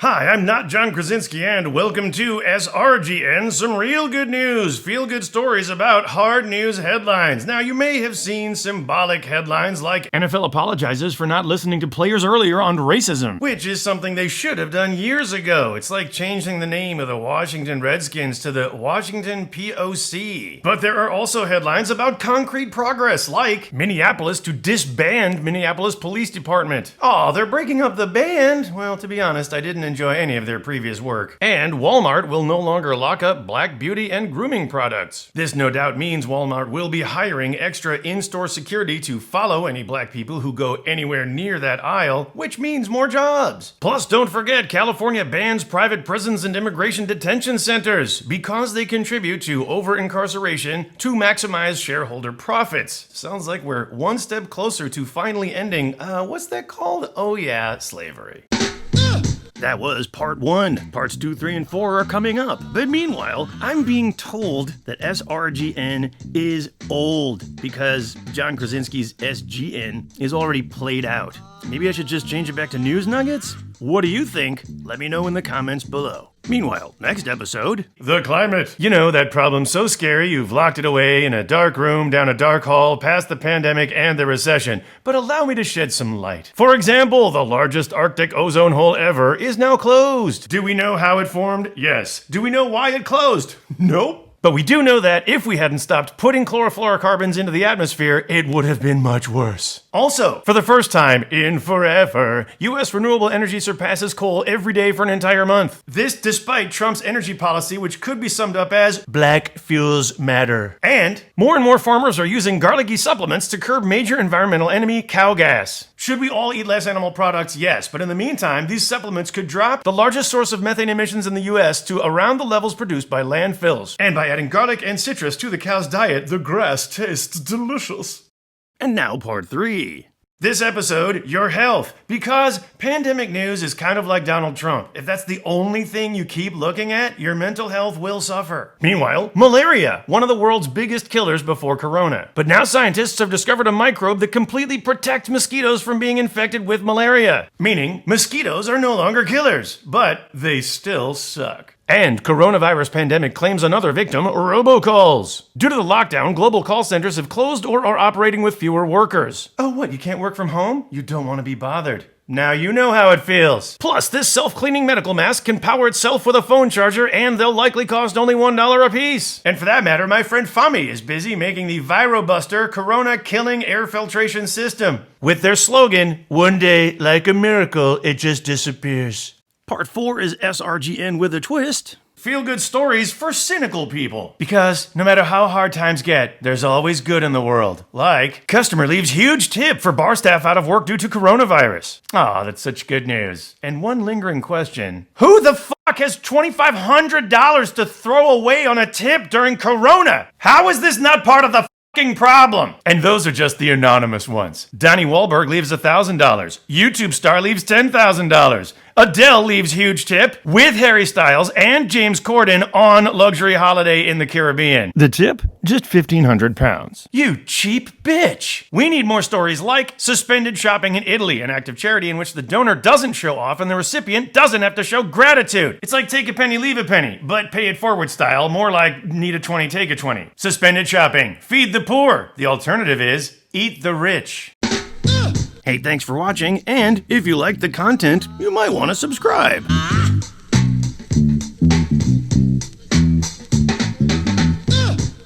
Hi, I'm not John Krasinski, and welcome to SRGN, some real good news, feel-good stories about hard news headlines. Now, you may have seen symbolic headlines like NFL apologizes for not listening to players earlier on racism, which is something they should have done years ago. It's like changing the name of the Washington Redskins to the Washington POC. But there are also headlines about concrete progress, like Minneapolis to disband Minneapolis Police Department. Aw, they're breaking up the band? Well, to be honest, I didn't enjoy any of their previous work. And Walmart will no longer lock up black beauty and grooming products. This no doubt means Walmart will be hiring extra in-store security to follow any black people who go anywhere near that aisle, which means more jobs. Plus, don't forget, California bans private prisons and immigration detention centers because they contribute to over-incarceration to maximize shareholder profits. Sounds like we're one step closer to finally ending, what's that called? Oh yeah, slavery. That was part 1. Parts 2, 3, and 4 are coming up. But meanwhile, I'm being told that SRGN is old because John Krasinski's SGN is already played out. Maybe I should just change it back to News Nuggets? What do you think? Let me know in the comments below. Meanwhile, next episode, the climate. You know, that problem so scary you've locked it away in a dark room, down a dark hall, past the pandemic and the recession. But allow me to shed some light. For example, the largest Arctic ozone hole ever is now closed. Do we know how it formed? Yes. Do we know why it closed? Nope. But we do know that if we hadn't stopped putting chlorofluorocarbons into the atmosphere, it would have been much worse. Also, for the first time in forever, U.S. renewable energy surpasses coal every day for an entire month. This despite Trump's energy policy, which could be summed up as black fuels matter. And more farmers are using garlicky supplements to curb major environmental enemy, cow gas. Should we all eat less animal products? Yes, but in the meantime, these supplements could drop the largest source of methane emissions in the U.S. to around the levels produced by landfills. And by adding garlic and citrus to the cow's diet, the grass tastes delicious. And now part 3. This episode, your health. Because pandemic news is kind of like Donald Trump. If that's the only thing you keep looking at, your mental health will suffer. Meanwhile, malaria, one of the world's biggest killers before corona. But now scientists have discovered a microbe that completely protects mosquitoes from being infected with malaria. Meaning, mosquitoes are no longer killers, but they still suck. And coronavirus pandemic claims another victim, robocalls. Due to the lockdown, global call centers have closed or are operating with fewer workers. Oh, what, you can't work from home? You don't want to be bothered. Now you know how it feels. Plus, this self-cleaning medical mask can power itself with a phone charger, and they'll likely cost only $1 a piece. And for that matter, my friend Fami is busy making the ViroBuster Corona-killing air filtration system. With their slogan, "One day, like a miracle, it just disappears." Part 4 is SRGN with a twist. Feel-good stories for cynical people. Because no matter how hard times get, there's always good in the world. Like, customer leaves huge tip for bar staff out of work due to coronavirus. Aw, that's such good news. And one lingering question. Who the fuck has $2,500 to throw away on a tip during corona? How is this not part of the fucking problem? And those are just the anonymous ones. Donnie Wahlberg leaves $1,000. YouTube star leaves $10,000. Adele leaves huge tip with Harry Styles and James Corden on luxury holiday in the Caribbean. The tip? Just 1,500 pounds. You cheap bitch. We need more stories like suspended shopping in Italy, an act of charity in which the donor doesn't show off and the recipient doesn't have to show gratitude. It's like take a penny, leave a penny, but pay it forward style, more like need a 20, take a 20. Suspended shopping. Feed the poor. The alternative is eat the rich. Hey, thanks for watching, and if you like the content, you might want to subscribe.